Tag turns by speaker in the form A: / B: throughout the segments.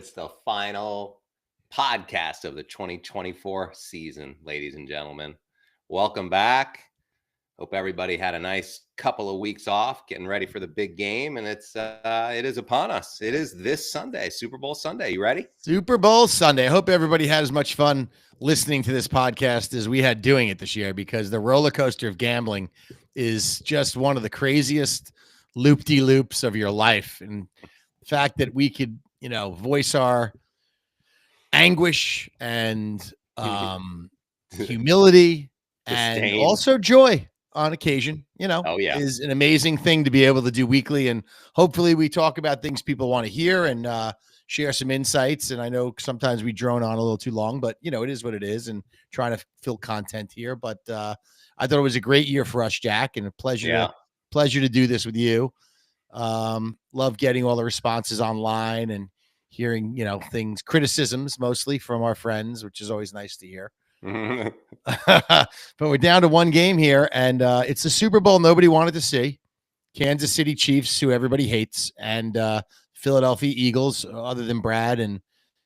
A: It's the final podcast of the 2024 season, ladies and gentlemen. Welcome back. Hope everybody had a nice couple of weeks off, getting ready for the big game, and it is upon us. It is this Sunday, Super Bowl Sunday. You ready?
B: Super Bowl Sunday. I hope everybody had as much fun listening to this podcast as we had doing it this year, because the roller coaster of gambling is just one of the craziest loop-de-loops of your life. And the fact that we could, voice our anguish and humility and
A: Disdain.
B: also joy on occasion,
A: Oh, yeah.
B: is an amazing thing to be able to do weekly. And hopefully we talk about things people want to hear and share some insights. And I know sometimes we drone on a little too long, but it is what it is, and trying to fill content here. But I thought it was a great year for us, Jack, and a pleasure to do this with you. Love getting all the responses online and hearing, things, criticisms mostly from our friends, which is always nice to hear. But we're down to one game here, and it's the Super Bowl nobody wanted to see. Kansas City Chiefs, who everybody hates, and Philadelphia Eagles. Other than Brad and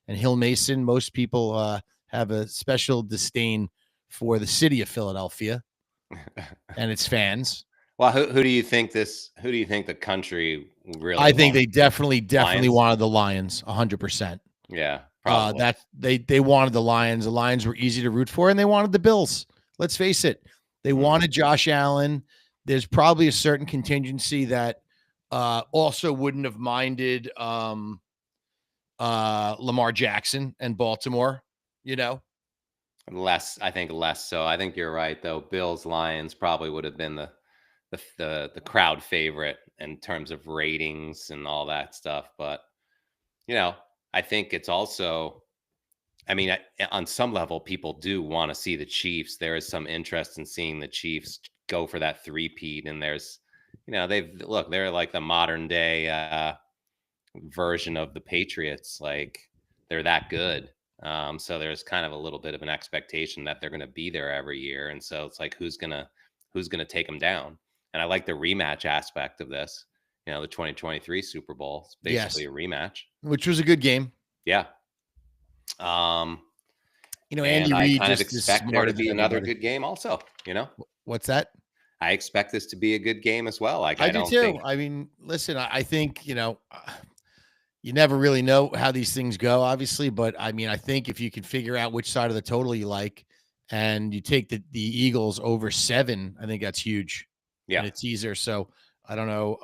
B: Hill Mason, most people have a special disdain for the city of Philadelphia and its fans.
A: Well, who do you think Who do you think the country really?
B: I think they definitely wanted the Lions, 100%.
A: Yeah. Probably.
B: That they wanted the Lions. The Lions were easy to root for, and they wanted the Bills. Let's face it. They wanted Josh Allen. There's probably a certain contingency that also wouldn't have minded Lamar Jackson and Baltimore,
A: I think less so. I think you're right, though. Bills, Lions probably would have been the crowd favorite in terms of ratings and all that stuff. But, I think it's also, on some level, people do want to see the Chiefs. There is some interest in seeing the Chiefs go for that three-peat. And there's, they're like the modern day version of the Patriots. Like, they're that good. So there's kind of a little bit of an expectation that they're going to be there every year. And so it's like, who's going to take them down? And I like the rematch aspect of this. The 2023 Super Bowl is basically a rematch,
B: which was a good game.
A: Yeah.
B: Andy Reid
A: kind of expect there to be another good game also,
B: What's that?
A: I expect this to be a good game as well. Like,
B: I do too. Listen, I think, you never really know how these things go, obviously, but I think if you can figure out which side of the total you like and you take the Eagles over 7, I think that's huge.
A: Yeah.
B: And a teaser. So I don't know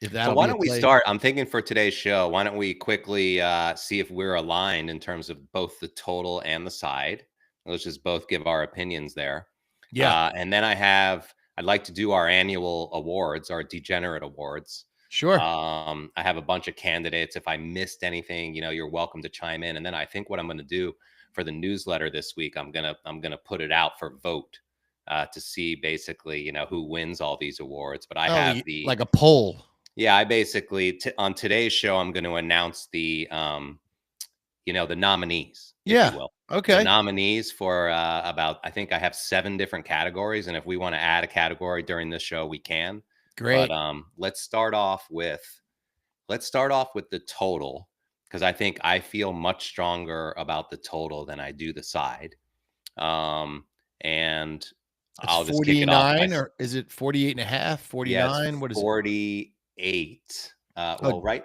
B: if that.
A: So why don't we start? I'm thinking for today's show, why don't we quickly see if we're aligned in terms of both the total and the side? Let's just both give our opinions there.
B: Yeah.
A: And then I'd like to do our annual awards, our degenerate awards.
B: Sure.
A: I have a bunch of candidates. If I missed anything, you're welcome to chime in. And then I think what I'm going to do for the newsletter this week, I'm gonna put it out for vote. To see basically, who wins all these awards. But I have
B: like a poll.
A: Yeah, I basically on today's show, I'm going to announce the nominees.
B: Yeah.
A: If you will.
B: Okay.
A: The nominees for I think I have 7 different categories, and if we want to add a category during this show, we can.
B: Great.
A: But let's start off with the total, because I feel much stronger about the total than I do the side. And I'll just
B: 49, or is it 48 and a half, 49?
A: Yeah,
B: what is
A: 48? Well, right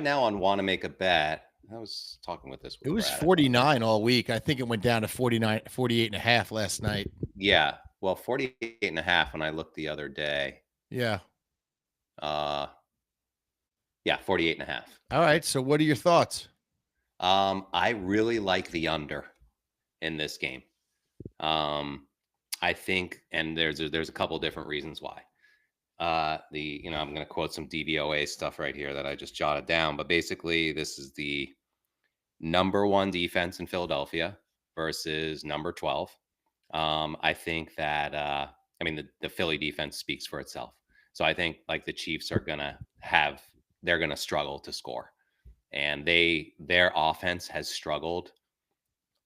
A: now on Want to Make a Bet, I was talking with this.
B: It was 49 all week. I think it went down to 48 and a half last night.
A: Yeah. Well, 48 and a half when I looked the other day.
B: Yeah.
A: 48 and a half.
B: All right. So what are your thoughts?
A: I really like the under in this game. I think, and there's a couple different reasons why. I'm going to quote some DVOA stuff right here that I just jotted down, but basically this is the number 1 defense in Philadelphia versus number 12. I think that, the Philly defense speaks for itself. So I think like the Chiefs are they're going to struggle to score, and their offense has struggled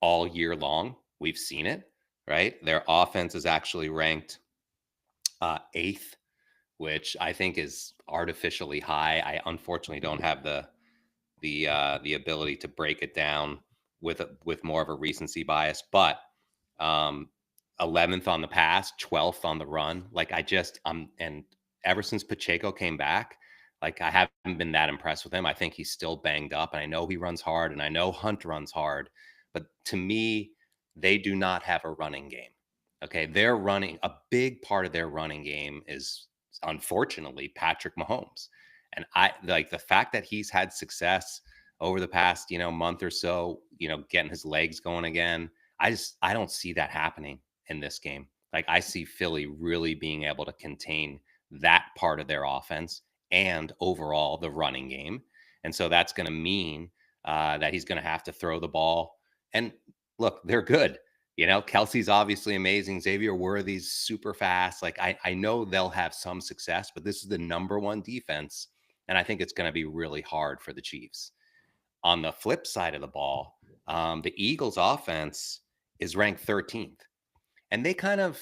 A: all year long. We've seen it. Right? Their offense is actually ranked 8th, which I think is artificially high. I unfortunately don't have the the ability to break it down with more of a recency bias. But um, 11th on the pass, 12th on the run. Like and ever since Pacheco came back, like I haven't been that impressed with him. I think he's still banged up, and I know he runs hard, and I know Hunt runs hard, but to me, they do not have a running game. Okay, they're running a big part of their running game is unfortunately Patrick Mahomes. And I like the fact that he's had success over the past, month or so, getting his legs going again. I don't see that happening in this game. Like I see Philly really being able to contain that part of their offense and overall the running game. And so that's going to mean that he's going to have to throw the ball. And look, they're good. Kelsey's obviously amazing. Xavier Worthy's super fast. Like I know they'll have some success, but this is the number one defense. And I think it's going to be really hard for the Chiefs. On the flip side of the ball, the Eagles offense is ranked 13th. And they kind of,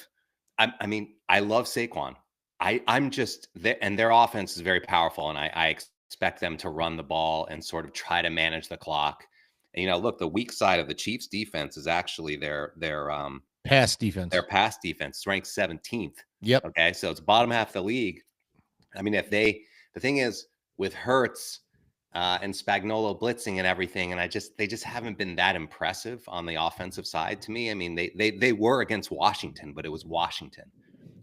A: I mean, I love Saquon. I'm just, and their offense is very powerful. And I expect them to run the ball and sort of try to manage the clock. And, look, the weak side of the Chiefs defense is actually their
B: pass defense.
A: Their pass defense is ranked 17th.
B: Yep.
A: Okay. So it's bottom half of the league. I mean, the thing is with Hurts and Spagnuolo blitzing and everything, and they just haven't been that impressive on the offensive side to me. I mean, they were against Washington, but it was Washington,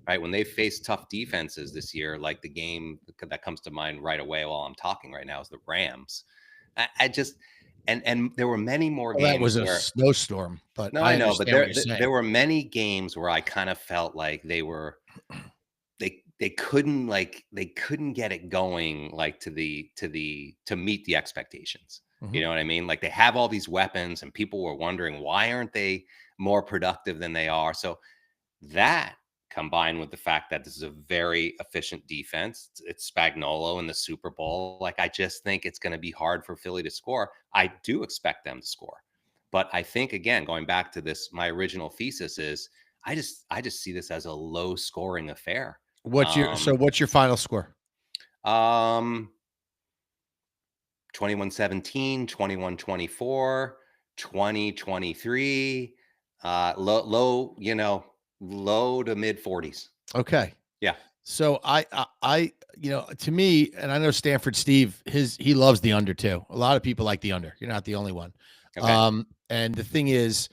A: right? When they faced tough defenses this year, like the game that comes to mind right away while I'm talking right now is the Rams. I just and there were many more games.
B: That was a snowstorm, but
A: no, I know, but there were many games where I kind of felt like they couldn't get it going like to meet the expectations.
B: Mm-hmm.
A: You know what I mean? Like they have all these weapons and people were wondering why aren't they more productive than they are? So that combined with the fact that this is a very efficient defense, it's Spagnuolo in the Super Bowl. Like I just think it's going to be hard for Philly to score. I do expect them to score. But I think, again, going back to this, my original thesis is I just see this as a low scoring affair.
B: What's your final score?
A: 21-17, 21-24, 20-23, low to mid 40s.
B: Okay.
A: Yeah.
B: So I to me, and I know Stanford Steve, he loves the under too. A lot of people like the under. You're not the only one. Okay. And the thing is,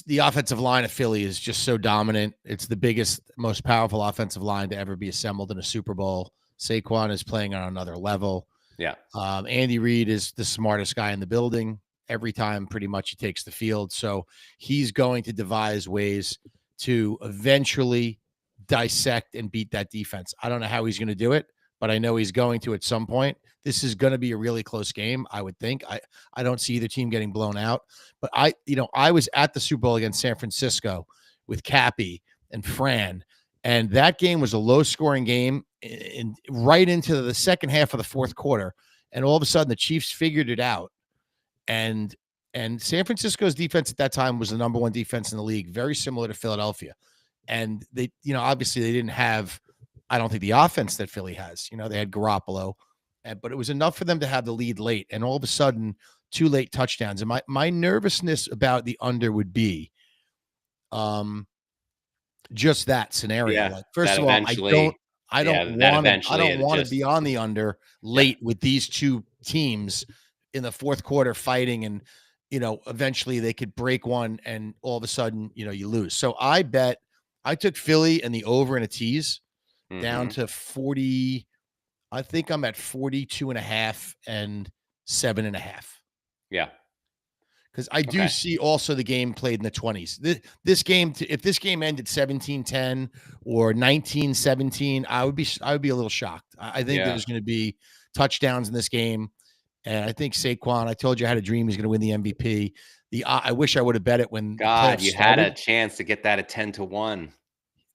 B: the offensive line of Philly is just so dominant. It's the biggest, most powerful offensive line to ever be assembled in a Super Bowl. Saquon is playing on another level.
A: Yeah.
B: Andy Reid is the smartest guy in the building. Every time pretty much he takes the field. So he's going to devise ways to eventually dissect and beat that defense. I don't know how he's going to do it, but I know he's going to at some point. This is going to be a really close game, I would think. I don't see either team getting blown out. But I was at the Super Bowl against San Francisco with Cappy and Fran, and that game was a low-scoring game right into the second half of the fourth quarter. And all of a sudden, the Chiefs figured it out. And San Francisco's defense at that time was the number one defense in the league, very similar to Philadelphia. And they, obviously they didn't have, I don't think, the offense that Philly has. They had Garoppolo, but it was enough for them to have the lead late. And all of a sudden, 2 late touchdowns. And my nervousness about the under would be just that scenario.
A: Yeah,
B: like, first of all, I don't want to be on the under late with these two teams in the fourth quarter fighting, and eventually they could break one, and all of a sudden you lose. So I took Philly and the over in a tease down to 40. I think I'm at 42.5 and 7.5.
A: Yeah.
B: Because I do see also the game played in the 20s. This game, if this game ended 17-10 or 19-17, I would be a little shocked. I think there's going to be touchdowns in this game. And I think Saquon, I told you I had a dream he's going to win the MVP. I wish I would have bet it when
A: God, you had a chance to get that at 10-1.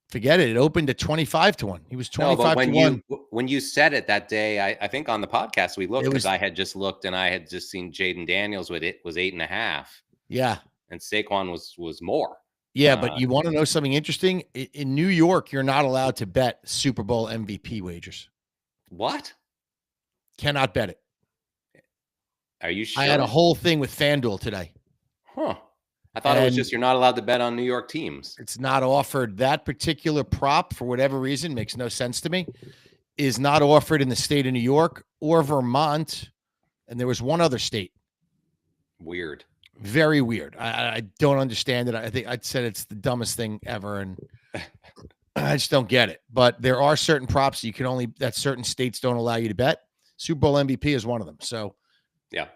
B: Forget it. It opened at 25-1. He was 25-1.
A: When you said it that day, I think on the podcast we looked, because I had just looked and I had just seen Jaden Daniels with it was 8.5.
B: Yeah.
A: And Saquon was more.
B: Yeah, but you want to know something interesting? In New York, you're not allowed to bet Super Bowl MVP wagers.
A: What?
B: Cannot bet it.
A: Are you
B: I had a
A: sure?
B: whole thing with FanDuel today,
A: Huh. I thought it was
B: and
A: just you're not allowed to bet on New York teams.
B: it's not offered. That particular prop, for whatever reason, makes no sense to me, is not offered in the state of New York or Vermont. And there was one other state.
A: Weird.
B: Very weird. I don't understand it. I think I'd said it's the dumbest thing ever, and I just don't get it. But there are certain props you can only that certain states don't allow you to bet. Super Bowl MVP is one of them. So
A: Yeah.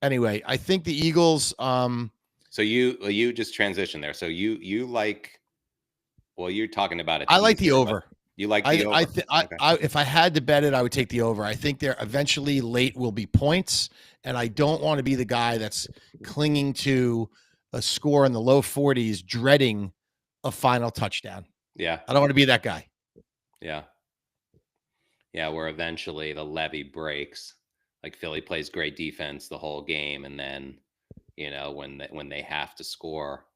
B: anyway, I think the Eagles.
A: So you just transition there. So you like, well, you're talking about a
B: I like the
A: teaser, but
B: over.
A: you like the over. Okay.
B: If I had to bet it, I would take the over. I think there eventually late will be points, and I don't want to be the guy that's clinging to a score in the low 40s, dreading a final touchdown.
A: Yeah.
B: I don't want to be that guy.
A: Yeah. Yeah. Where eventually the levee breaks. Like Philly plays great defense the whole game, and then when they have to score.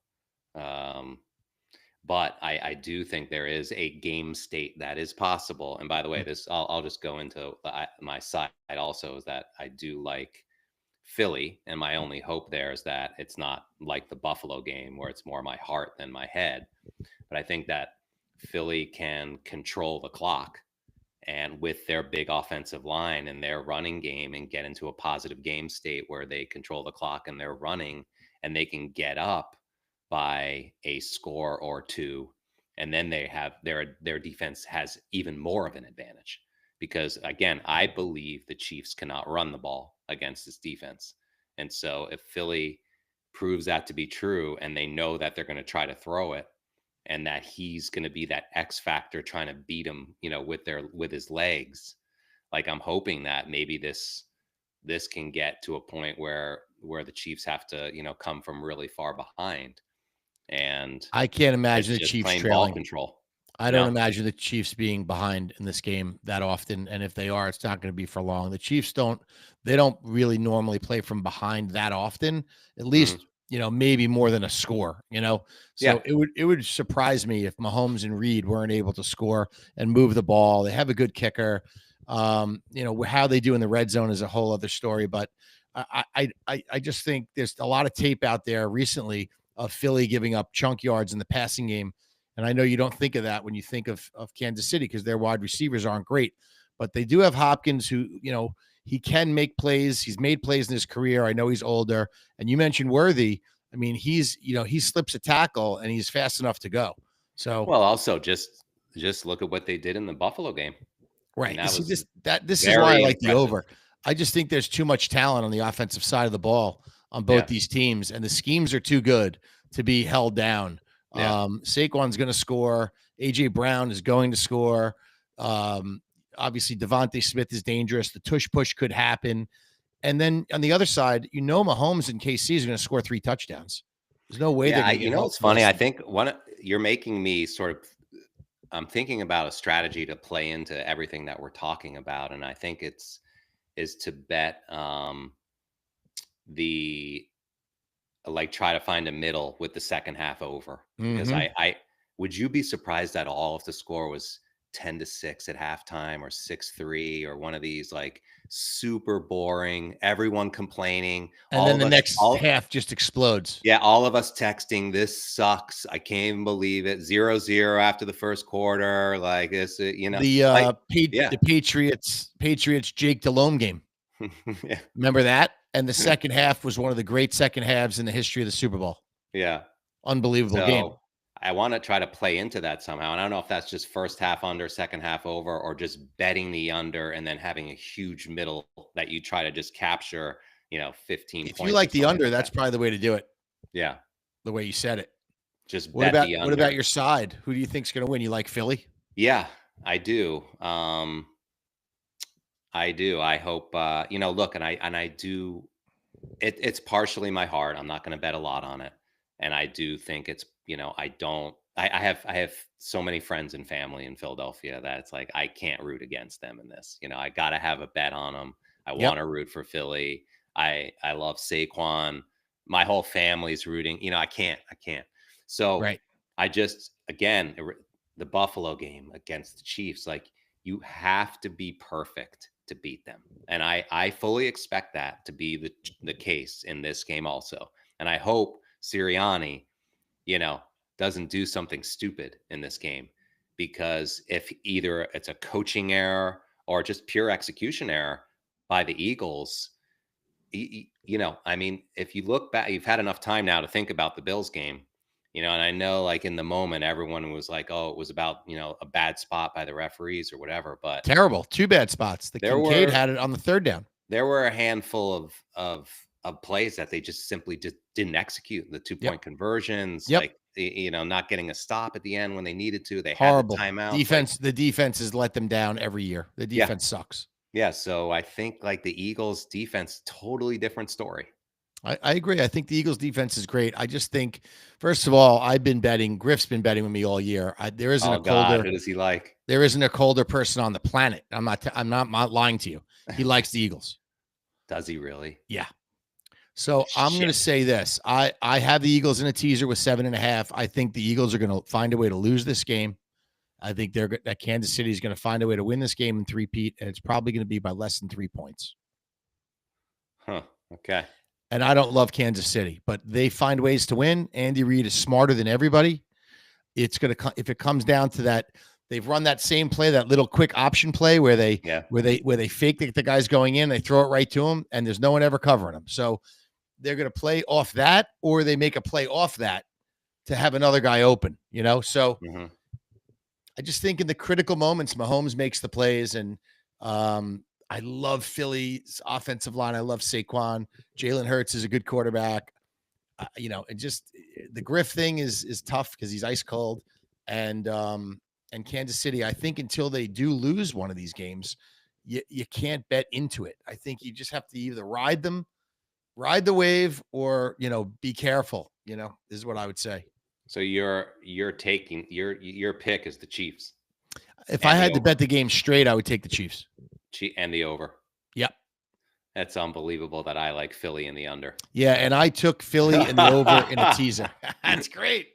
A: But I do think there is a game state that is possible. And by the way, this I'll just go into my side also, is that I do like Philly, and my only hope there is that it's not like the Buffalo game where it's more my heart than my head. But I think that Philly can control the clock, and with their big offensive line and their running game, and get into a positive game state where they control the clock and they're running, and they can get up by a score or two, and then they have their defense has even more of an advantage, because again, I believe the Chiefs cannot run the ball against this defense. And so if Philly proves that to be true, and they know that they're going to try to throw it, and that he's going to be that X factor trying to beat him, with his legs. Like, I'm hoping that maybe this can get to a point where the Chiefs have to, come from really far behind, and
B: I can't
A: it's
B: imagine the
A: just
B: Chiefs
A: plain ball
B: trailing.
A: control.
B: I don't
A: No,
B: imagine the Chiefs being behind in this game that often. And if they are, it's not going to be for long. The Chiefs they don't really normally play from behind that often, at
A: Mhm.
B: least, maybe more than a score,
A: Yeah,
B: So it would surprise me if Mahomes and Reed weren't able to score and move the ball. They have a good kicker. How they do in the red zone is a whole other story, but I just think there's a lot of tape out there recently of Philly giving up chunk yards in the passing game. And I know you don't think of that when you think of Kansas City, because their wide receivers aren't great, but they do have Hopkins, who, he can make plays. He's made plays in his career. I know he's older. And you mentioned Worthy. I mean, he slips a tackle and he's fast enough to go. So,
A: well, also just look at what they did in the Buffalo game. I mean,
B: right. You
A: that
B: see,
A: was
B: this is why I
A: very
B: like the
A: impressive.
B: over. I just think there's too much talent on the offensive side of the ball on both
A: Yeah,
B: these teams, and the schemes are too good to be held down.
A: yeah.
B: Saquon's going to score. AJ Brown is going to score. Um, Obviously, Devontae Smith is dangerous. The tush push could happen. And then on the other side, Mahomes and KC is going to score 3 touchdowns. There's no way they're
A: Yeah,
B: going to get
A: it's funny. I
B: molested.
A: think you're making me sort of. I'm thinking about a strategy to play into everything that we're talking about, and I think is to bet the like try to find a middle with the second half over, because
B: Mm-hmm.
A: I would you be surprised at all if the score was 10-6 at halftime, or 6-3, or one of these like super boring, everyone complaining,
B: And
A: all
B: then
A: of
B: the
A: us
B: next
A: all
B: half just explodes.
A: yeah, all of us texting, this sucks, I can't even believe it, 0-0 after the first quarter, like this, like yeah.
B: The Patriots Jake Delhomme game.
A: Yeah.
B: Remember that? And the second half was one of the great second halves in the history of the Super Bowl.
A: Yeah.
B: Unbelievable game.
A: So I want to try to play into that somehow. And I don't know if that's just first half under, second half over, or just betting the under and then having a huge middle that you try to just capture, 15
B: If you
A: points or
B: like the
A: something
B: under,
A: like
B: that's
A: that.
B: probably the way to do it.
A: Yeah.
B: The way you said it.
A: Just
B: What
A: bet
B: about
A: the
B: what about
A: under.
B: your side? Who do you think's going to win? You like Philly?
A: Yeah, I do. I do. I hope, look, and I do, it's partially my heart. I'm not going to bet a lot on it. And I do think it's, I don't, I have so many friends and family in Philadelphia that it's like, I can't root against them in this. I got to have a bet on them. I
B: Yep.
A: want to root for Philly. I love Saquon. My whole family's rooting. I can't. So
B: Right.
A: I just, again, the Buffalo game against the Chiefs, like, you have to be perfect to beat them. And I fully expect that to be the case in this game also. And I hope Sirianni, you know, doesn't do something stupid in this game, because if either it's a coaching error or just pure execution error by the Eagles, you know, I mean, if you look back, you've had enough time now to think about the Bills game, you know, and I know like in the moment, everyone was like, oh, it was about, you know, a bad spot by the referees or whatever. But
B: Terrible. 2 bad spots. The
A: there
B: Kincaid
A: were
B: had it on the 3rd down.
A: there were a handful of plays that they just simply just didn't execute. The 2-point conversions,
B: Yep.
A: like, you know, not getting a stop at the end when they needed to. They
B: Horrible.
A: had the timeouts.
B: Defense, the defense has let them down every year. The
A: Yeah.
B: defense sucks.
A: Yeah. So I think like the Eagles defense, totally different story.
B: I agree. I think the Eagles defense is great. I just think, first of all, I've been betting. Griff's been betting with me all year. There isn't
A: Oh
B: a
A: God,
B: colder.
A: who does he like?
B: There isn't a colder person on the planet. I'm not lying to you. He likes the Eagles.
A: Does he really?
B: Yeah. So I'm going to say this. I have the Eagles in a teaser with 7.5. I think the Eagles are going to find a way to lose this game. I think that Kansas City is going to find a way to win this game and three-peat, and it's probably going to be by less than 3 points.
A: Huh. Okay.
B: And I don't love Kansas City, but they find ways to win. Andy Reid is smarter than everybody. It's going to, if it comes down to that, they've run that same play, that little quick option play where they fake the guy's going in, they throw it right to him, and there's no one ever covering them. So they're going to play off that, or they make a play off that to have another guy open, you know? So I just think in the critical moments, Mahomes makes the plays, and I love Philly's offensive line. I love Saquon. Jalen Hurts is a good quarterback. You know, and just the Griff thing is tough because he's ice cold. And Kansas City, I think until they do lose one of these games, you can't bet into it. I think you just have to either ride the wave, or, you know, be careful, you know, is what I would say.
A: So you're taking your pick is the Chiefs.
B: If I had to bet the game straight, I would take the Chiefs.
A: And the over.
B: Yep.
A: That's unbelievable that I like Philly in the under.
B: Yeah, and I took Philly in the over in a teaser. That's great.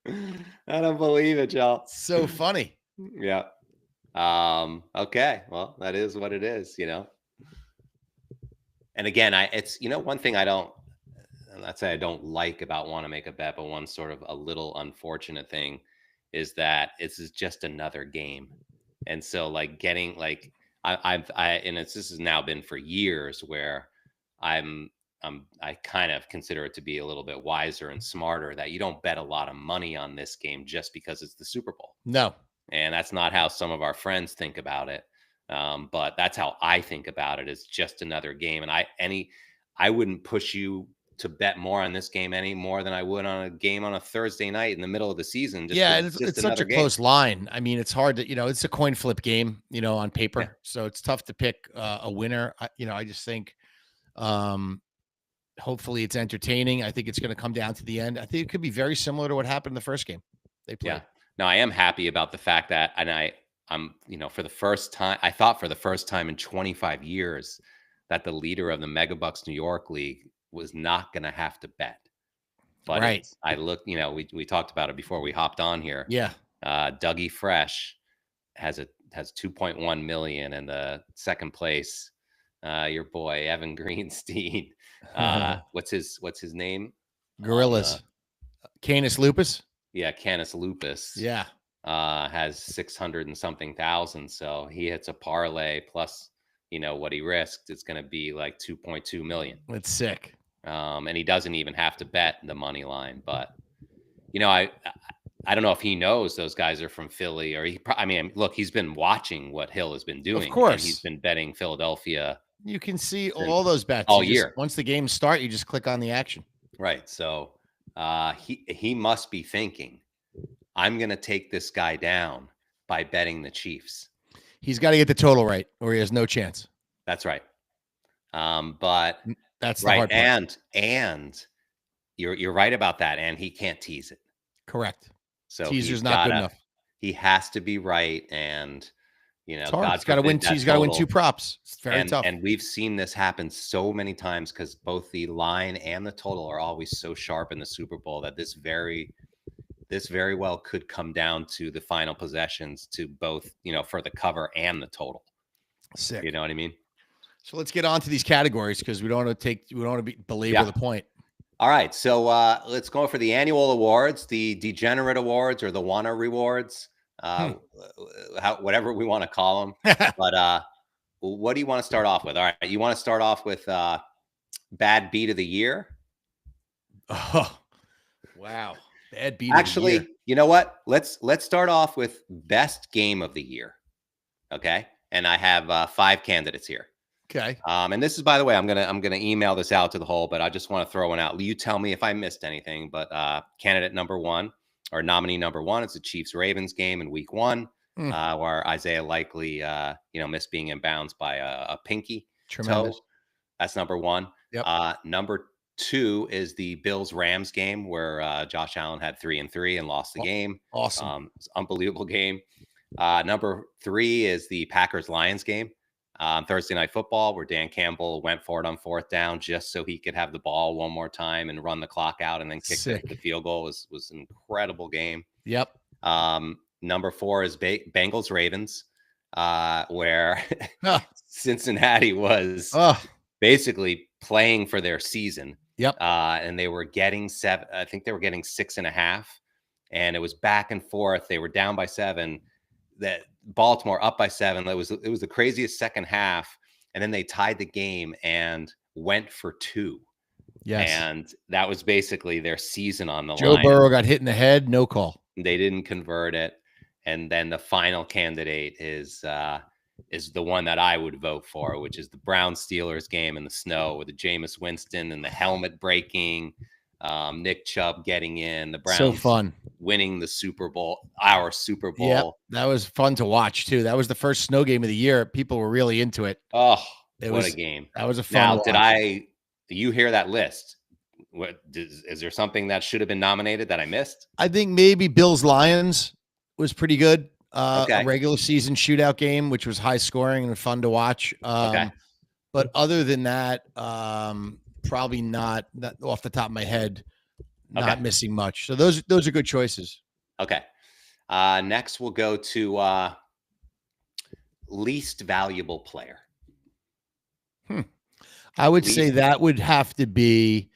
A: I don't believe it, y'all.
B: So funny.
A: Yeah. Okay. Well, that is what it is, you know. And again, it's, you know, one thing I don't like about want to make a bet, but one sort of a little unfortunate thing is that this is just another game. And so like getting like, this has now been for years where I kind of consider it to be a little bit wiser and smarter that you don't bet a lot of money on this game just because it's the Super Bowl.
B: No.
A: And that's not how some of our friends think about it. But that's how I think about it. It's just another game. And I wouldn't push you to bet more on this game any more than I would on a game on a Thursday night in the middle of the season.
B: It's such a close line. I mean, it's hard to, you know, it's a coin flip game, you know, on paper. Yeah. So it's tough to pick a winner. I just think hopefully it's entertaining. I think it's going to come down to the end. I think it could be very similar to what happened in the first game they played.
A: Yeah. No, I am happy about the fact that, and I'm, you know, for the first time in 25 years that the leader of the Megabucks New York League was not going to have to bet. But
B: right.
A: I looked, you know, we talked about it before we hopped on here.
B: Yeah.
A: Dougie Fresh has 2.1 million, and the second place, your boy Evan Greenstein. What's his name?
B: Gorillas. Canis Lupus.
A: Yeah, Canis Lupus.
B: Yeah.
A: Has 600 and something thousand. So he hits a parlay plus, you know, what he risked, it's going to be like 2.2 million.
B: That's sick.
A: And he doesn't even have to bet the money line. But, you know, I don't know if he knows those guys are from Philly, or look, he's been watching what Hill has been doing.
B: Of course.
A: And he's been betting Philadelphia.
B: You can see all those bets
A: all year.
B: Once the games start, you just click on the action.
A: Right. So he must be thinking, I'm going to take this guy down by betting the Chiefs.
B: He's got to get the total right, or he has no chance.
A: That's right. But
B: that's the hard part.
A: And you're right about that. And he can't tease it.
B: Correct.
A: So
B: teaser's not good enough.
A: He has to be right. And, you know,
B: he's got to win. He's got to win 2 props. It's very tough.
A: And we've seen this happen so many times because both the line and the total are always so sharp in the Super Bowl that this this very well could come down to the final possessions to both, for the cover and the total.
B: Sick.
A: You know what I mean?
B: So let's get on to these categories because we don't want to belabor the point.
A: All right. So let's go for the annual awards, the degenerate awards or the wanna rewards, whatever we want to call them. But what do you want to start off with? All right. You want to start off with bad beat of the year?
B: Oh, wow. Bad beat.
A: Actually,
B: of the year.
A: You know what? Let's start off with best game of the year. Okay. And I have 5 candidates here.
B: Okay.
A: And this is, by the way, I'm gonna email this out to the whole, but I just want to throw one out. You tell me if I missed anything. But candidate number 1 or nominee number 1 is the Chiefs Ravens game in Week 1, where Isaiah Likely missed being in bounds by a pinky
B: Tremendous.
A: toe. That's number 1.
B: Yep.
A: Number 2 is the Bills Rams game where Josh Allen had 3-3 and lost the game.
B: Awesome.
A: It's an unbelievable game. Number 3 is the Packers Lions game. Thursday Night Football, where Dan Campbell went for it on 4th down just so he could have the ball one more time and run the clock out and then kick the field goal. Was an incredible game.
B: Yep.
A: Number 4 is Bengals Ravens, where Cincinnati was basically playing for their season.
B: Yep.
A: And they were getting 7. I think they were getting 6.5, and it was back and forth. They were down by 7. That Baltimore up by 7. It was the craziest second half, and then they tied the game and went for 2.
B: Yes,
A: and that was basically their season on the line.
B: Joe Burrow got hit in the head, no call.
A: They didn't convert it, and then the final candidate is the one that I would vote for, which is the Browns-Steelers game in the snow with the Jameis Winston and the helmet breaking. Nick Chubb getting in, the Browns
B: so fun
A: winning the Super Bowl, our Super Bowl.
B: Yeah, that was fun to watch too. That was the first snow game of the year. People were really into it.
A: Oh, what a game.
B: That was a fun
A: Now, do you hear that list? Is there something that should have been nominated that I missed?
B: I think maybe Bills Lions was pretty good.
A: Okay.
B: A regular season shootout game, which was high scoring and fun to watch.
A: Okay.
B: But other than that, probably not off the top of my head, not missing much. So those are good choices.
A: Okay. Next we'll go to least valuable player.
B: I would say that would have to be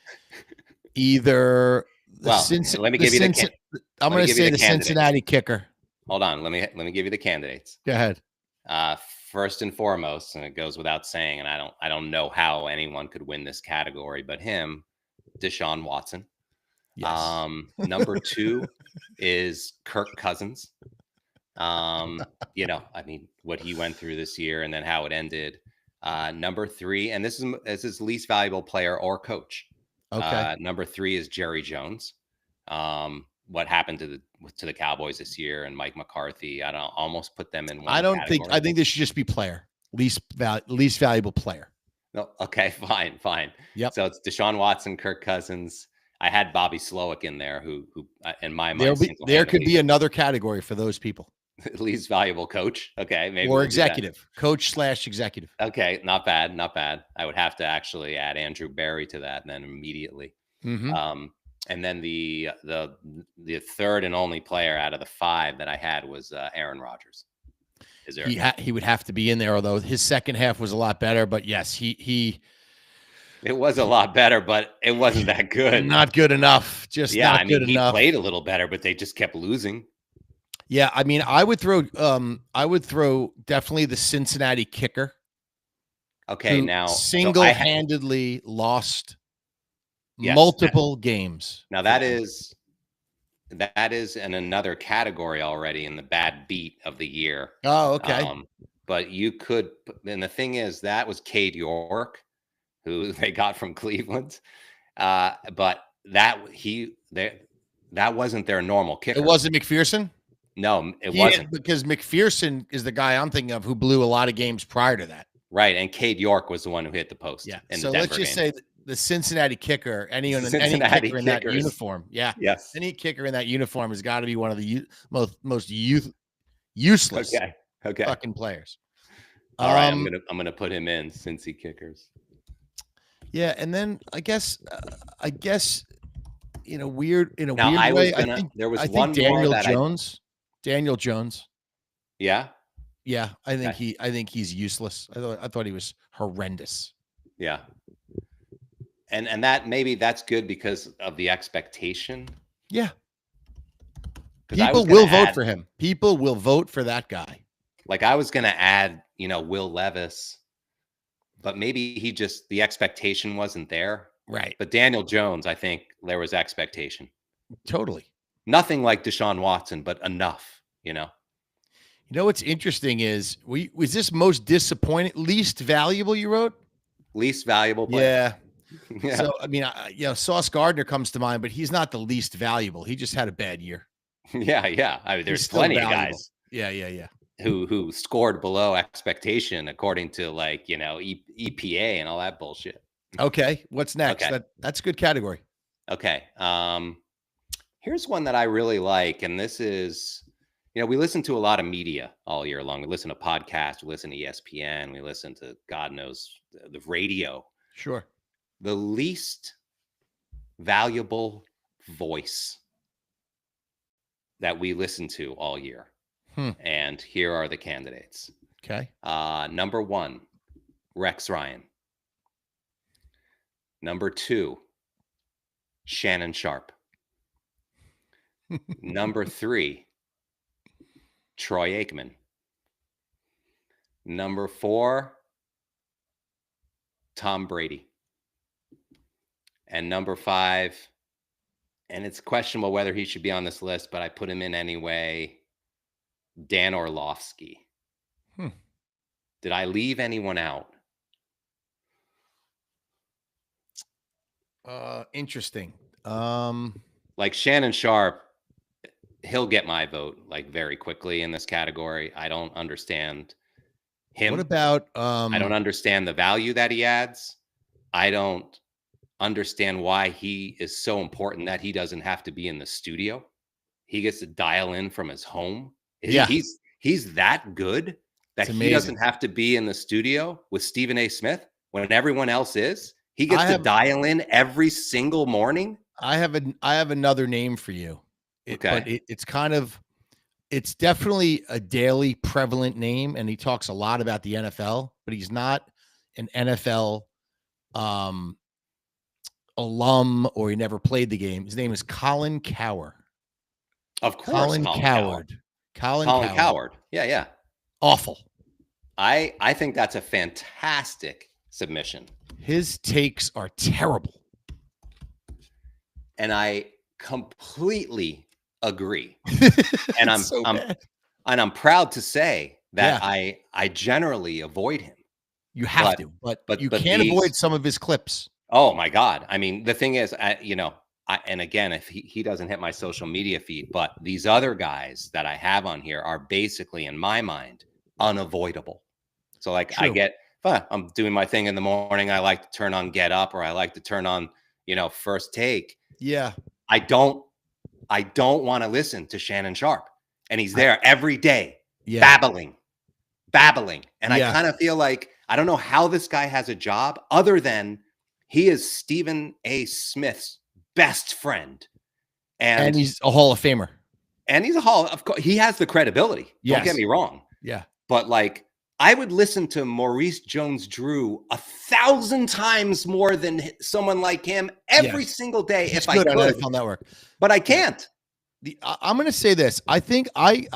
B: either
A: let me give you the
B: I'm going to say the Cincinnati kicker.
A: Hold on, let me give you the candidates.
B: Go ahead.
A: First and foremost, and it goes without saying, and I don't know how anyone could win this category but him, Deshaun Watson.
B: Yes.
A: Number 2 is Kirk Cousins. I mean, what he went through this year and then how it ended. Number 3, and this is least valuable player or coach.
B: Okay.
A: Number 3 is Jerry Jones. What happened to the Cowboys this year and Mike McCarthy? I don't almost put them in one.
B: I think this should just be player, least valuable player.
A: No, okay, fine.
B: Yep.
A: So it's Deshaun Watson, Kirk Cousins. I had Bobby Slowick in there, who in my mind
B: there could be another category for those people.
A: Least valuable coach. Okay, maybe
B: or executive, coach/executive.
A: Okay, not bad. I would have to actually add Andrew Berry to that, and then immediately.
B: Mm-hmm.
A: And then the third and only player out of the 5 that I had was Aaron Rodgers. Is there?
B: He would have to be in there, although his second half was a lot better. But yes, he.
A: It was a lot better, but it wasn't that good.
B: Not good enough. Not good enough.
A: He played a little better, but they just kept losing.
B: Yeah, I mean, I would throw definitely the Cincinnati kicker.
A: Okay, now
B: single-handedly lost multiple games.
A: Now that is in another category already in the bad beat of the year.
B: Oh, okay.
A: But you could, and the thing is, that was Cade York, who they got from Cleveland. But that wasn't their normal kicker.
B: It wasn't McPherson?
A: No, it wasn't.
B: Because McPherson is the guy I'm thinking of who blew a lot of games prior to that.
A: Right, and Cade York was the one who hit the post.
B: Yeah. So let's just say the Cincinnati kicker, any kicker in that uniform. Yeah.
A: Yes.
B: Any kicker in that uniform has got to be one of the most useless fucking players.
A: All right, I'm gonna put him in Cincy kickers.
B: Yeah, and then I guess in a weird
A: Now I was
B: way,
A: gonna there was
B: I think
A: one more that I
B: Daniel Jones.
A: yeah?
B: Yeah,
A: Okay.
B: I think he's useless. I thought he was horrendous.
A: Yeah. And that maybe that's good because of the expectation.
B: Yeah.
A: Because I was
B: People
A: gonna
B: will vote
A: add
B: for him. People will vote for that guy.
A: like I was gonna add, Will Levis, but maybe he just the expectation wasn't there.
B: Right.
A: But Daniel Jones, I think there was expectation.
B: Totally.
A: Nothing like Deshaun Watson, but enough.
B: You know what's interesting is was this most disappointing, least valuable you wrote?
A: Least valuable player.
B: Yeah.
A: Yeah.
B: So I mean, Sauce Gardner comes to mind, but he's not the least valuable. He just had a bad year.
A: Yeah, yeah. I mean,
B: He's
A: there's
B: still
A: plenty of
B: valuable.
A: guys
B: Yeah.
A: who scored below expectation according to EPA and all that bullshit.
B: Okay, what's next?
A: Okay.
B: That's a good category.
A: Okay. Here's one that I really like, and this is, we listen to a lot of media all year long. We listen to podcasts, we listen to ESPN, we listen to God knows the radio.
B: Sure.
A: The least valuable voice that we listen to all year. And here are the candidates.
B: Okay.
A: Number 1, Rex Ryan. Number 2, Shannon Sharp. Number 3, Troy Aikman. Number 4, Tom Brady. And number 5, and it's questionable whether he should be on this list, but I put him in anyway, Dan Orlovsky. Did I leave anyone out?
B: Interesting.
A: Like Shannon Sharp, he'll get my vote like very quickly in this category. I don't understand him.
B: What about
A: I don't understand the value that he adds. I don't understand why he is so important that he doesn't have to be in the studio. He gets to dial in from his home.
B: Yeah.
A: He's that good that he doesn't have to be in the studio with Stephen A. Smith when everyone else is. He gets to dial in every single morning.
B: I have another name for you.
A: Okay.
B: But it's definitely a daily prevalent name, and he talks a lot about the NFL, but he's not an NFL alum, or he never played the game. His name is Colin Cowherd.
A: Of course,
B: Colin Cowherd.
A: Colin Cowherd. Yeah.
B: Awful.
A: I think that's a fantastic submission.
B: His takes are terrible.
A: And I completely agree. And I'm proud to say that I generally avoid him.
B: You have to, but you can't avoid some of his clips.
A: Oh my God. I mean, the thing is, and again, if he doesn't hit my social media feed, but these other guys that I have on here are basically, in my mind, unavoidable. So like True. I'm doing my thing in the morning. I like to turn on Get Up, or I like to turn on, First Take.
B: Yeah.
A: I don't want to listen to Shannon Sharp, and he's there every day, babbling. And I kind of feel like, I don't know how this guy has a job other than he is Stephen A. Smith's best friend. And
B: he's a Hall of Famer.
A: And he's of course, he has the credibility. Don't get me wrong.
B: Yeah.
A: But like, I would listen to Maurice Jones-Drew 1,000 times more than someone like him every single day if I could.
B: On NFL Network.
A: But I can't.
B: I'm going to say this. I think I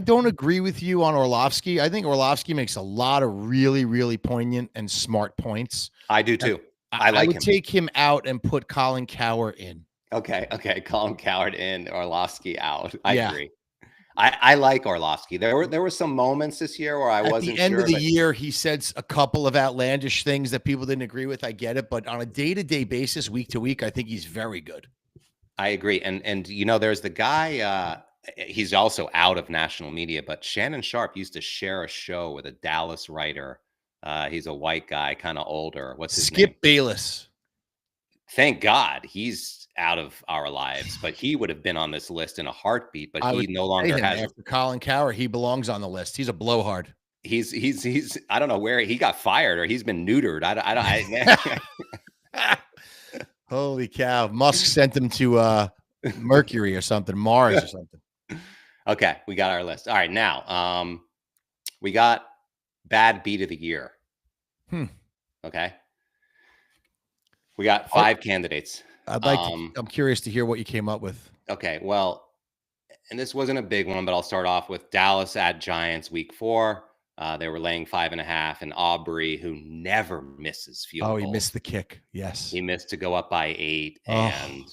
B: don't agree with you on Orlovsky. I think Orlovsky makes a lot of really, really poignant and smart points.
A: I do too.
B: I would take him out and put Colin Cowherd in.
A: Okay. Colin Cowherd in, Orlovsky out. I agree. I like Orlovsky. There were some moments this year where I wasn't sure.
B: At the end of the year, he said a couple of outlandish things that people didn't agree with. I get it. But on a day-to-day basis, week to week, I think he's very good.
A: I agree. And there's the guy, he's also out of national media, but Shannon Sharp used to share a show with a Dallas writer. He's a white guy, kind of older. What's his name?
B: Skip Bayless.
A: Thank God he's out of our lives, but he would have been on this list in a heartbeat, but he no longer has.
B: After Colin Cowherd, he belongs on the list. He's a blowhard.
A: He's I don't know where he got fired or he's been neutered.
B: Holy cow. Musk sent him to Mercury or something, Mars or something.
A: Okay, we got our list. All right, now we got bad beat of the year. Okay. We got 5 candidates.
B: I'm curious to hear what you came up with.
A: Okay, well, and this wasn't a big one, but I'll start off with Dallas at Giants week 4. They were laying 5.5, and Aubrey, who never misses field goals.
B: He missed the kick. Yes.
A: He missed to go up by 8, and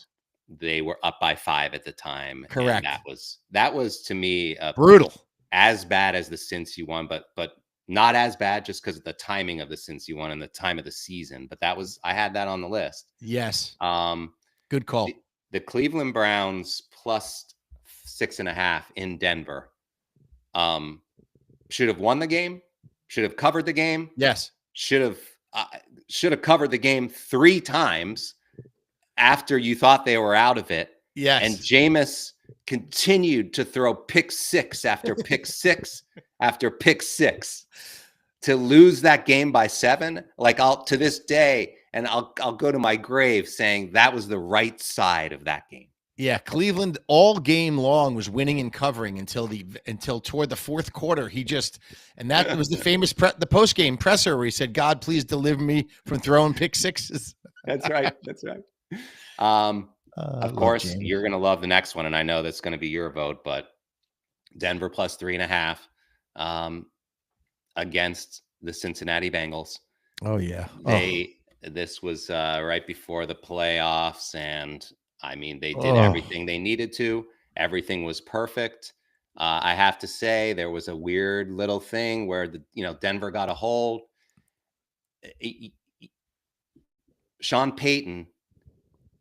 A: they were up by 5 at the time.
B: Correct.
A: And that was to me
B: brutal.
A: As bad as the Cincy one, but not as bad just because of the timing of the Cincy one and the time of the season. But I had that on the list.
B: Yes. Good call.
A: The Cleveland Browns plus 6.5 in Denver. Should have won the game. Should have covered the game.
B: Yes.
A: Should have covered the game 3 times after you thought they were out of it.
B: Yes.
A: And Jameis continued to throw pick 6 after pick 6 after pick 6 to lose that game by 7. Like to this day, and I'll go to my grave saying that was the right side of that game.
B: Yeah, Cleveland all game long was winning and covering until toward the fourth quarter. And that was the famous the post game presser where he said, "God, please deliver me from throwing pick 6s."
A: That's right. That's right. Of course, you're going to love the next one, and I know that's going to be your vote. But Denver plus 3.5 against the Cincinnati Bengals.
B: Oh yeah,
A: this was right before the playoffs, and I mean, they did everything they needed to. Everything was perfect. I have to say, there was a weird little thing where Denver got a hold. Sean Payton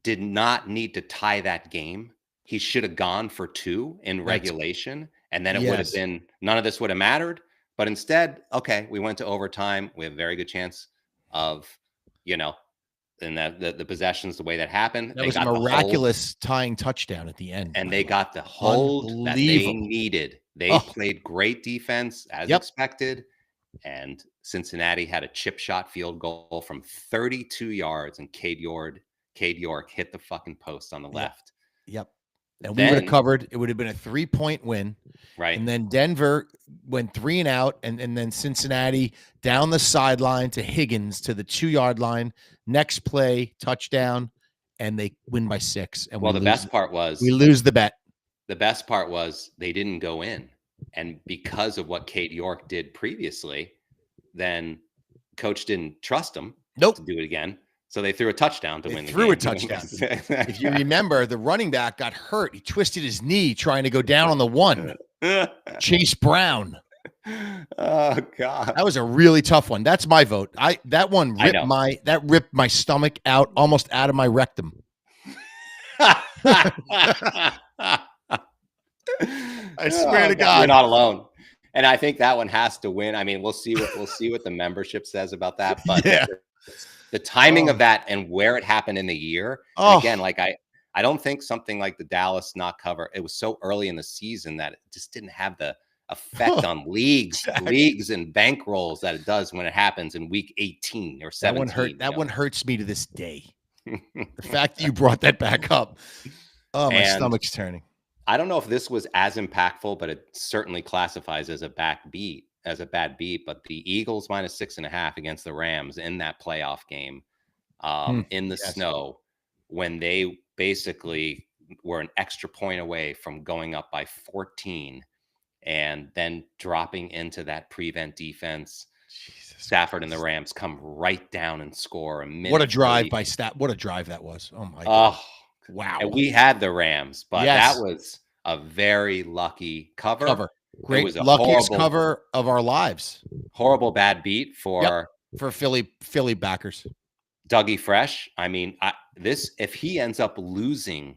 A: did not need to tie that game. He should have gone for 2 in regulation, and then it would have been none of this would have mattered. But instead, okay, we went to overtime. We have a very good chance of, and the possessions, the way that happened.
B: That was a miraculous tying touchdown at the end.
A: And they got the hold that they needed. They played great defense as expected. And Cincinnati had a chip shot field goal from 32 yards, and Cade York hit the fucking post on the left.
B: Yep. And we would have covered. It would have been a 3-point win.
A: Right.
B: And then Denver went 3 and out, and then Cincinnati down the sideline to Higgins to the 2-yard line. Next play, touchdown, and they win by 6. And
A: the best part was
B: we lose the bet.
A: The best part was they didn't go in. And because of what Cade York did previously, then coach didn't trust him to do it again. So they threw a touchdown to win the game.
B: Threw a touchdown. If you remember, the running back got hurt. He twisted his knee trying to go down on the 1. Chase Brown.
A: Oh God.
B: That was a really tough one. That's my vote. That one ripped my stomach out, almost out of my rectum.
A: I
B: swear to God.
A: You're not alone. And I think that one has to win. I mean, we'll see what the membership says about that. But the timing of that and where it happened in the year. Again, like I don't think something like the Dallas not cover. It was so early in the season that it just didn't have the effect on leagues and bankrolls that it does when it happens in week 18 or 17.
B: That one hurts me to this day. The fact that you brought that back up. Oh, my stomach's turning.
A: I don't know if this was as impactful, but it certainly classifies as a bad beat. But the Eagles minus 6.5 against the Rams in that playoff game in the snow, when they basically were an extra point away from going up by 14 and then dropping into that prevent defense. Stafford and the Rams come right down and score a minute.
B: What a drive by Stafford. What a drive that was. Oh my God. Wow.
A: And we had the Rams, but that was a very lucky cover.
B: Great. It was luckiest cover of our lives.
A: Horrible bad beat for
B: Philly backers.
A: Dougie Fresh. I mean, if he ends up losing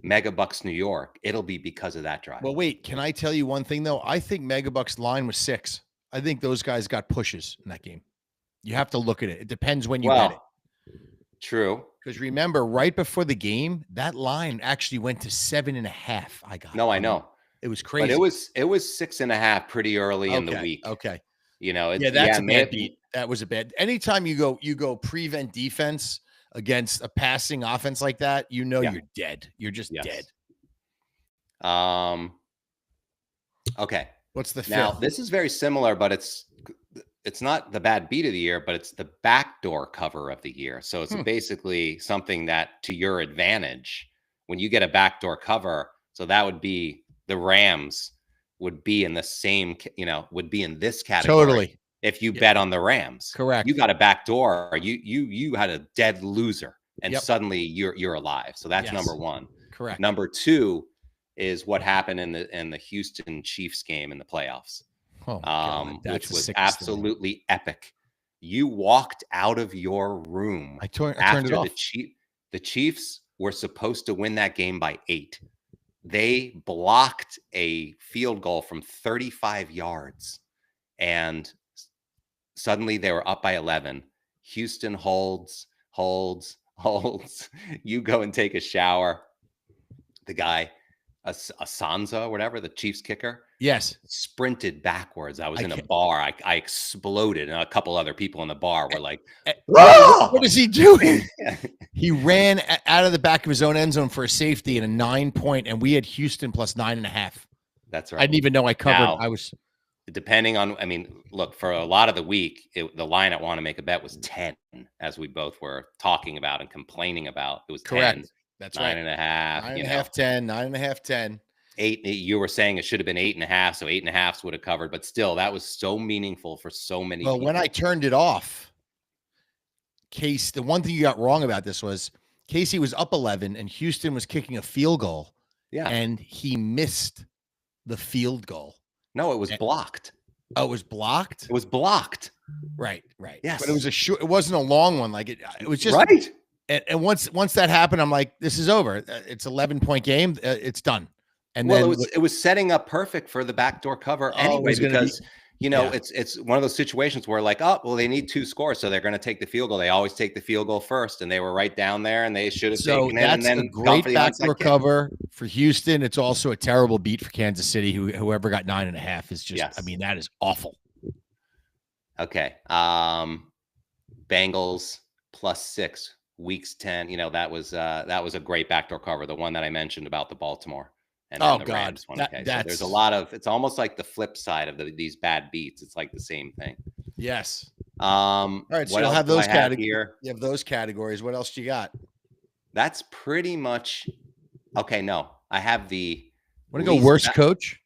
A: Megabucks New York, it'll be because of that drive.
B: Well, wait, can I tell you one thing though? I think Megabucks line was 6. I think those guys got pushes in that game. You have to look at it. It depends when you bet it.
A: True.
B: Because remember, right before the game, that line actually went to 7.5.
A: I know.
B: It was crazy.
A: But it was 6.5 pretty early in the week.
B: Okay.
A: You know,
B: that's a bad beat. That was a bad. Anytime you go prevent defense, against a passing offense like that, you know
A: Yeah.
B: you're dead. You're just dead.
A: Okay.
B: What's the
A: Now,
B: fifth?
A: this is very similar, but it's not the bad beat of the year, but it's the backdoor cover of the year. So it's basically something that to your advantage when you get a backdoor cover. So that would be the Rams would be in the same, would be in this category.
B: Totally.
A: If you bet on the Rams,
B: Correct.
A: you got a backdoor, you had a dead loser, and
B: Yep.
A: suddenly you're alive. So that's
B: Yes.
A: number one.
B: Correct.
A: Number two is what happened in the Houston Chiefs game in the playoffs,
B: Oh, God,
A: which
B: the
A: was
B: sickest thing.
A: absolutely epic. You walked out of your room
B: I turned it
A: after
B: off.
A: the Chiefs were supposed to win that game by 8. They blocked a field goal from 35 yards, and suddenly they were up by 11. Houston holds. You go and take a shower. The guy, Asanza, whatever, the Chiefs kicker,
B: Yes.
A: sprinted backwards. I was in a bar. I exploded, and a couple other people in the bar were like,
B: what is he doing? He ran out of the back of his own end zone for a safety and a 9-point, and we had Houston plus 9.5.
A: That's right.
B: I didn't even know I covered.
A: Now,
B: I was
A: depending on, look, for a lot of the week, the line at Want to Make a Bet was 10, as we both were talking about and complaining about. It was
B: correct.
A: 10,
B: That's
A: 9.5,
B: right. 9.5, 10, 9.5, 10.
A: 8. You were saying it should have been 8.5, so 8.5s would have covered. But still, that was so meaningful for so many people.
B: Well, when I turned it off, the one thing you got wrong about this was Casey was up 11 and Houston was kicking a field goal.
A: Yeah.
B: And he missed the field goal.
A: No, it was blocked.
B: Oh, it was blocked?
A: It was blocked.
B: Right.
A: Yes.
B: But it was it wasn't a long one. Like it was just
A: right.
B: And once that happened, I'm like, this is over. It's 11-point game. It's done. And then
A: it was setting up perfect for the backdoor cover anyway, because it's one of those situations where like, oh, well, they need 2 scores, so they're going to take the field goal. They always take the field goal first, and they were right down there, and they should have taken it. And then
B: a great backdoor cover for Houston. It's also a terrible beat for Kansas City. Whoever got 9.5 is just,
A: yes.
B: That is awful.
A: Okay. Bengals plus 6, weeks 10. That was a great backdoor cover. The one that I mentioned about the Baltimore. And then the Rams one. So there's a lot of, it's almost like the flip side of these bad beats. It's like the same thing.
B: Yes.
A: All
B: right. So you'll have those categories. You have those categories. What else do you got?
A: That's pretty much okay. No, I have the.
B: Want to go worst coach?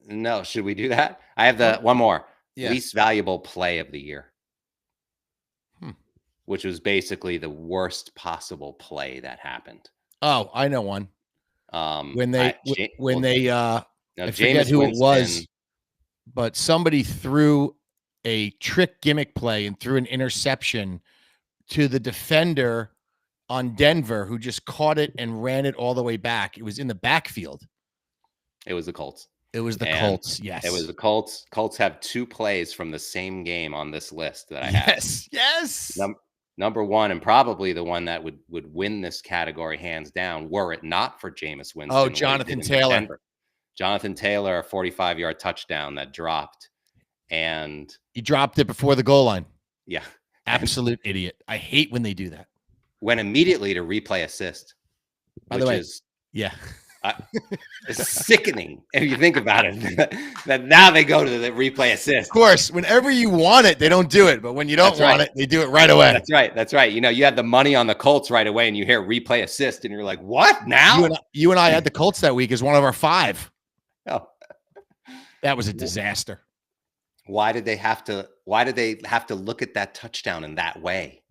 A: No. Should we do that? I have the one more.
B: Yes.
A: Least valuable play of the year. Which was basically the worst possible play that happened.
B: Oh, I know one. I
A: forget
B: who it was, but somebody threw a trick gimmick play and threw an interception to the defender on Denver, who just caught it and ran it all the way back. It was in the backfield.
A: It was the Colts.
B: Colts. Yes,
A: it was the Colts. Colts have 2 plays from the same game on this list that I have.
B: Yes.
A: Number one, and probably the one that would win this category hands down, were it not for Jameis Winston.
B: Oh, Jonathan Taylor.
A: Jonathan Taylor, a 45-yard touchdown that dropped, and
B: he dropped it before the goal line.
A: Yeah,
B: absolute idiot. I hate when they do that.
A: Went immediately to replay assist,
B: by the way.
A: It's sickening if you think about it. That now they go to the replay assist.
B: Of course, whenever you want it, they don't do it, but when you don't want it, they do it right away.
A: That's right. You had the money on the Colts right away, and you hear replay assist, and you're like, "What now?"
B: You and I had the Colts that week as one of our 5.
A: Oh,
B: that was a disaster.
A: Why did they have to look at that touchdown in that way?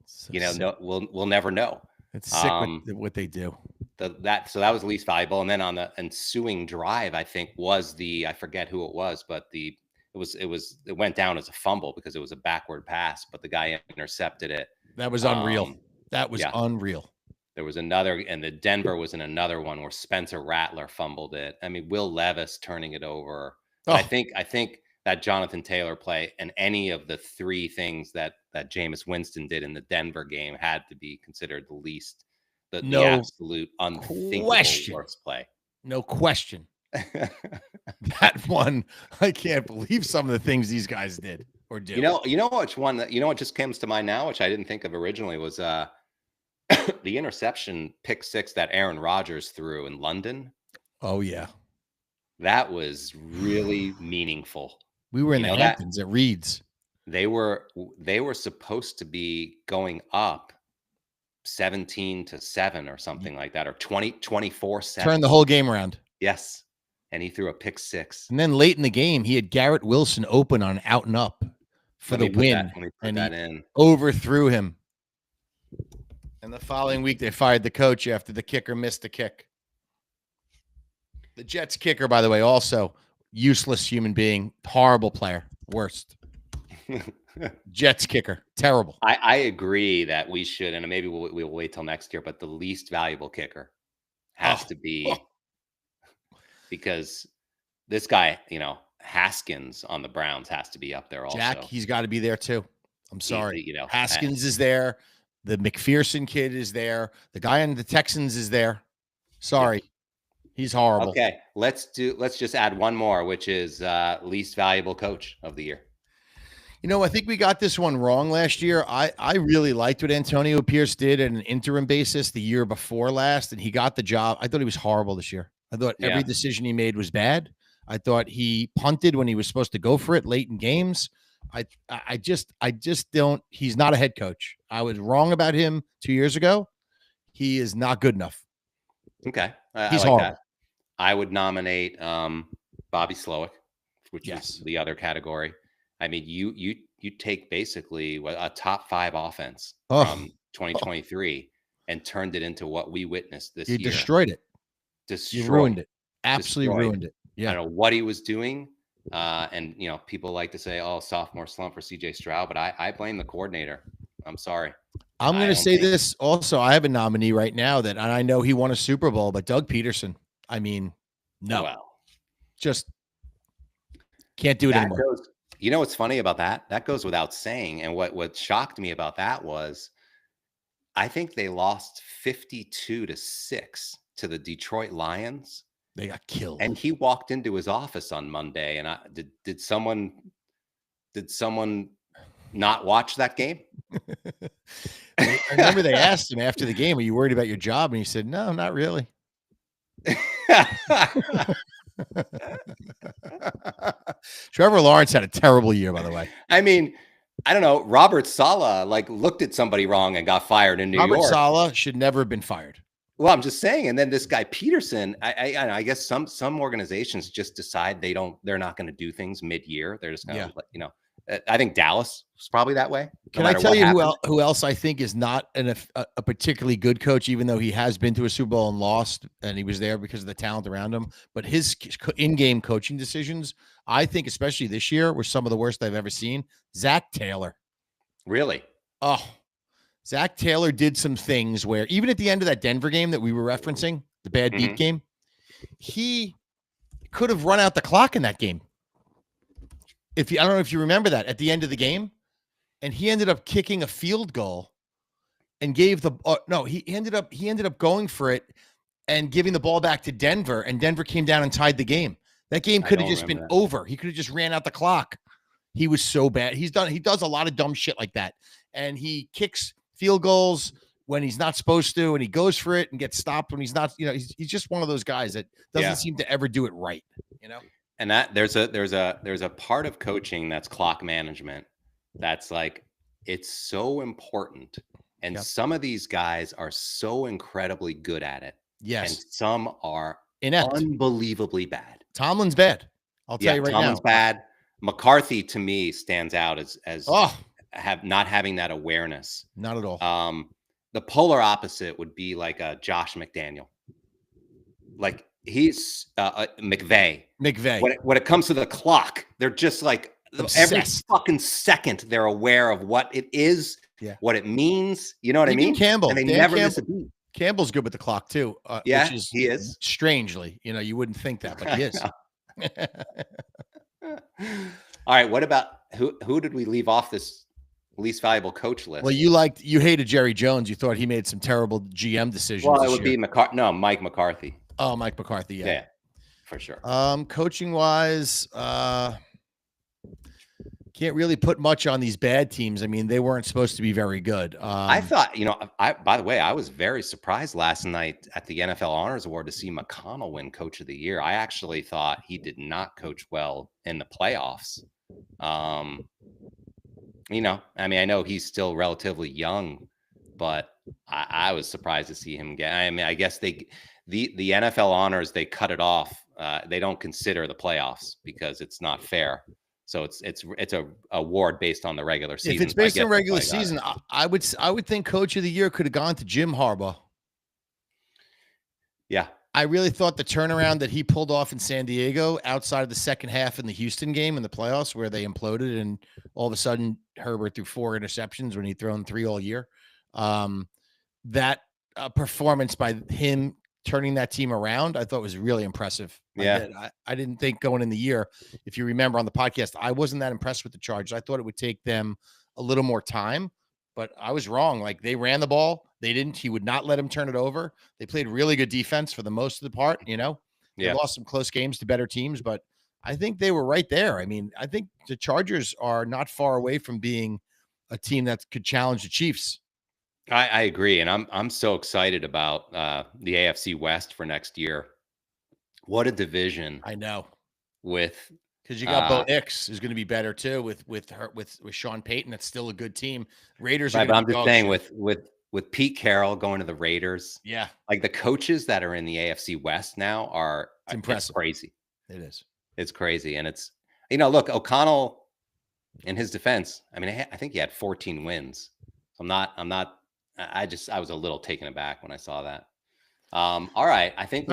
B: So
A: no, we'll never know.
B: It's sick what they do.
A: So that was least valuable, and then on the ensuing drive, I think was I forget who it was, but it went down as a fumble because it was a backward pass, but the guy intercepted it.
B: That was unreal. Unreal.
A: There was another, and the Denver was in another one where Spencer Rattler fumbled it. Will Levis turning it over. Oh. I think that Jonathan Taylor play and any of the 3 things that Jameis Winston did in the Denver game had to be considered the least. The absolute unthinkable worst play.
B: No question. That one, I can't believe some of the things these guys did. or do?
A: You know which one that what just comes to mind now, which I didn't think of originally, was the interception pick six that Aaron Rodgers threw in London.
B: Oh yeah,
A: That was really meaningful.
B: we were in
A: You
B: the
A: know that
B: Hamptons at Reed's.
A: they were supposed to be going up 17-7 or something like that, or 24-7.
B: Turned the whole game around.
A: Yes. And he threw a pick six.
B: And then late in the game, he had Garrett Wilson open on out and up for the win,
A: Let me put
B: and
A: that
B: he
A: in.
B: overthrew him. And the following week, they fired the coach after the kicker missed the kick. The Jets kicker, by the way, also useless human being, horrible player, worst. Jets kicker, terrible.
A: I agree that we should, and maybe we'll wait till next year, but the least valuable kicker has to be, because this guy, Haskins on the Browns has to be up there also.
B: Jack, he's got to be there too. I'm sorry.
A: He,
B: Haskins is there. The McPherson kid is there. The guy on the Texans is there. Sorry. He's horrible.
A: Okay, let's just add one more, which is least valuable coach of the year.
B: I think we got this one wrong last year. I really liked what Antonio Pierce did at an interim basis the year before last, and he got the job. I thought he was horrible this year. I thought every decision he made was bad. I thought he punted when he was supposed to go for it late in games. I just don't. He's not a head coach. I was wrong about him 2 years ago. He is not good enough.
A: Okay,
B: he's
A: I like
B: horrible.
A: that. I would nominate Bobby Slowick, which is the other category. I mean, you take basically a top 5 offense from 2023 and turned it into what we witnessed this year.
B: You destroyed it. You ruined it. Absolutely ruined it. Yeah.
A: I don't know what he was doing. And people like to say, "Oh, sophomore slump for CJ Stroud," but I blame the coordinator. I'm sorry.
B: I'm going to say this also. I have a nominee right now and I know he won a Super Bowl, but Doug Peterson. I mean, no, just can't do it anymore.
A: What's funny about that? That goes without saying. And what shocked me about that was, I think they lost 52-6 to the Detroit Lions.
B: They got killed.
A: And he walked into his office on Monday, and did someone not watch that game?
B: I remember they asked him after the game, "Are you worried about your job?" And he said, "No, not really." Trevor Lawrence had a terrible year, by the way.
A: I mean, I don't know. Robert Saleh looked at somebody wrong and got fired in New York.
B: Robert Saleh should never have been fired.
A: Well, I'm just saying. And then this guy Peterson, I guess some organizations just decide they're not going to do things mid-year. They're just going to, I think Dallas was probably that way.
B: Can I tell you who else I think is not a particularly good coach, even though he has been to a Super Bowl and lost, and he was there because of the talent around him. But his in-game coaching decisions, I think, especially this year, were some of the worst I've ever seen. Zach Taylor.
A: Really?
B: Oh, Zach Taylor did some things where even at the end of that Denver game that we were referencing, the bad beat game, he could have run out the clock in that game. I don't know if you remember that at the end of the game, and he ended up kicking a field goal and gave he ended up going for it and giving the ball back to Denver, and Denver came down and tied the game. That game could have just been over. He could have just ran out the clock. He was so bad. He does a lot of dumb shit like that. And he kicks field goals when he's not supposed to, and he goes for it and gets stopped when he's not, he's just one of those guys that doesn't seem to ever do it right,
A: And that there's a part of coaching that's clock management. That's it's so important. And some of these guys are so incredibly good at it.
B: Yes.
A: And some are
B: inept,
A: unbelievably bad.
B: Tomlin's bad. I'll tell you right
A: Tomlin's
B: now.
A: Bad. McCarthy to me stands out as not having that awareness.
B: Not at all.
A: The polar opposite would be like a Josh McDaniel. He's McVay. When it comes to the clock, they're just obsessed. Every fucking second they're aware of what it is, what it means. You know what I mean?
B: Campbell.
A: And they never miss a beat.
B: Campbell's good with the clock too.
A: He is.
B: Strangely, you wouldn't think that, but he is.
A: All right. What about who did we leave off this least valuable coach list?
B: Well, you hated Jerry Jones. You thought he made some terrible GM decisions.
A: Well, it would be Mike McCarthy.
B: Oh, Mike McCarthy. Yeah,
A: for sure.
B: Coaching wise, Can't really put much on these bad teams. I mean, they weren't supposed to be very good.
A: I thought, by the way, I was very surprised last night at the NFL Honors Award to see McConnell win Coach of the Year. I actually thought he did not coach well in the playoffs. I mean, I know he's still relatively young, but I was surprised to see him get. I mean, I guess the NFL Honors, they cut it off. They don't consider the playoffs because it's not fair. So it's a award based on the regular season.
B: If it's based on regular season, I would think Coach of the Year could have gone to Jim Harbaugh.
A: Yeah.
B: I really thought the turnaround that he pulled off in San Diego outside of the second half in the Houston game in the playoffs where they imploded and all of a sudden Herbert threw 4 interceptions when he'd thrown 3 all year. That performance by him turning that team around, I thought was really impressive.
A: Yeah.
B: I didn't think going in the year, if you remember on the podcast, I wasn't that impressed with the Chargers. I thought it would take them a little more time, but I was wrong. Like they ran the ball. He would not let him turn it over. They played really good defense for the most of the part, They lost some close games to better teams, but I think they were right there. I mean, I think the Chargers are not far away from being a team that could challenge the Chiefs.
A: I agree, and I'm so excited about the AFC West for next year. What a division!
B: I know,
A: because
B: you got Bo Nix, who's going to be better too with Sean Payton. That's still a good team. Raiders,
A: right? But I'm just saying with Pete Carroll going to the Raiders,
B: yeah,
A: like the coaches that are in the AFC West now are impressive. It's crazy.
B: It is.
A: It's crazy, and it's look, O'Connell. In his defense, I mean, I think he had 14 wins. So I was a little taken aback when I saw that. All right. I think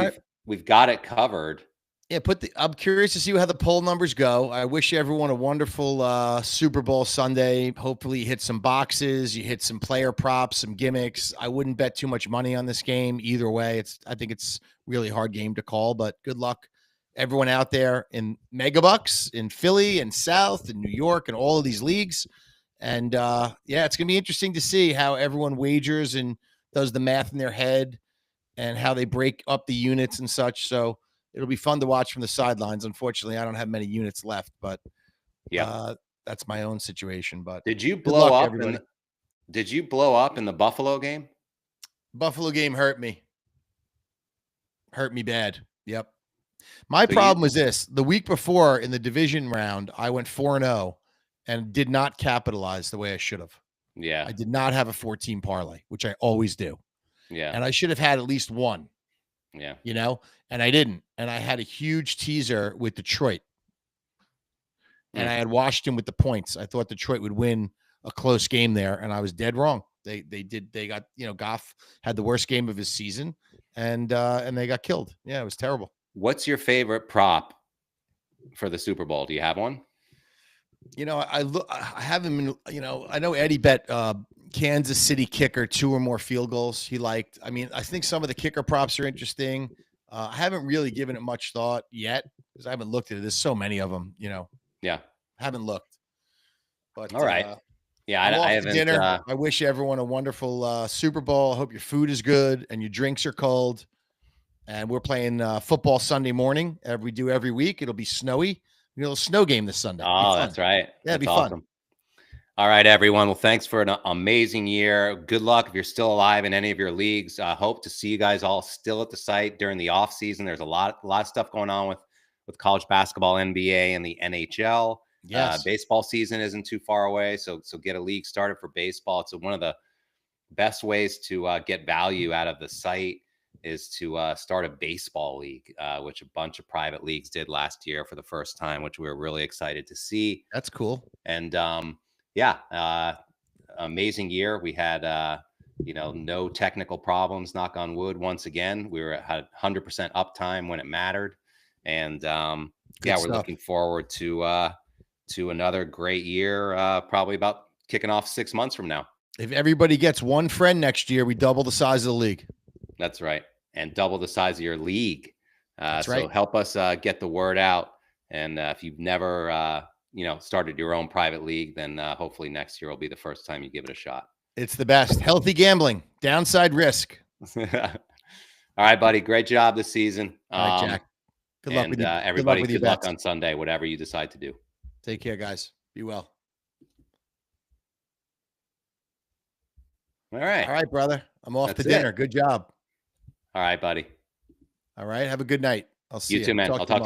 A: we've got it covered.
B: Yeah. I'm curious to see how the poll numbers go. I wish everyone a wonderful Super Bowl Sunday. Hopefully you hit some boxes, you hit some player props, some gimmicks. I wouldn't bet too much money on this game either way. I think it's really hard game to call, but good luck. Everyone out there in Megabucks, in Philly and South and New York and all of these leagues. And it's going to be interesting to see how everyone wagers and does the math in their head and how they break up the units and such. So it'll be fun to watch from the sidelines. Unfortunately, I don't have many units left, but that's my own situation. But
A: did you blow up in the Buffalo game?
B: Buffalo game hurt me bad. Yep. My problem was this: the week before in the division round, I went 4-0 and did not capitalize the way I should have.
A: Yeah.
B: I did not have a 14 parlay, which I always do.
A: Yeah.
B: And I should have had at least one.
A: Yeah.
B: And I didn't. And I had a huge teaser with Detroit. And I had Washington with the points. I thought Detroit would win a close game there, and I was dead wrong. They got, Goff had the worst game of his season, and they got killed. Yeah, it was terrible.
A: What's your favorite prop for the Super Bowl? Do you have one?
B: I haven't been, I know Eddie bet Kansas City kicker 2 or more field goals he liked. I mean, I think some of the kicker props are interesting. I haven't really given it much thought yet because I haven't looked at it. There's so many of them,
A: Yeah.
B: Haven't looked. But
A: all right. Yeah,
B: I haven't. Dinner. I wish everyone a wonderful Super Bowl. I hope your food is good and your drinks are cold. And we're playing football Sunday morning. We do every week. It'll be snowy. A little snow game this Sunday.
A: Oh, that's right.
B: Yeah, it'd be
A: awesome.
B: Fun.
A: All right, everyone. Well, thanks for an amazing year. Good luck if you're still alive in any of your leagues. I hope to see you guys all still at the site during the off season. There's a lot of stuff going on with college basketball, NBA, and the NHL.
B: Yes.
A: Baseball season isn't too far away, so get a league started for baseball. It's one of the best ways to get value out of the site is to start a baseball league, which a bunch of private leagues did last year for the first time, which we were really excited to see.
B: That's cool.
A: And amazing year. We had no technical problems, knock on wood. Once again, we had 100% uptime when it mattered. And we're looking forward to another great year, probably about kicking off 6 months from now.
B: If everybody gets one friend next year, we double the size of the league.
A: That's right. And double the size of your league.
B: That's
A: so
B: right.
A: Help us get the word out. And if you've never, started your own private league, then hopefully next year will be the first time you give it a shot.
B: It's the best. Healthy gambling, downside risk.
A: All right, buddy. Great job this season.
B: All right, Jack. Good luck with you.
A: Everybody, good luck on Sunday, whatever you decide to do.
B: Take care, guys. Be well.
A: All right.
B: All right, brother. I'm off
A: That's
B: to dinner.
A: it.
B: Good job.
A: All right, buddy.
B: All right. Have a good night. I'll see
A: You
B: you.
A: too, man.
B: Talk
A: I'll
B: to you
A: talk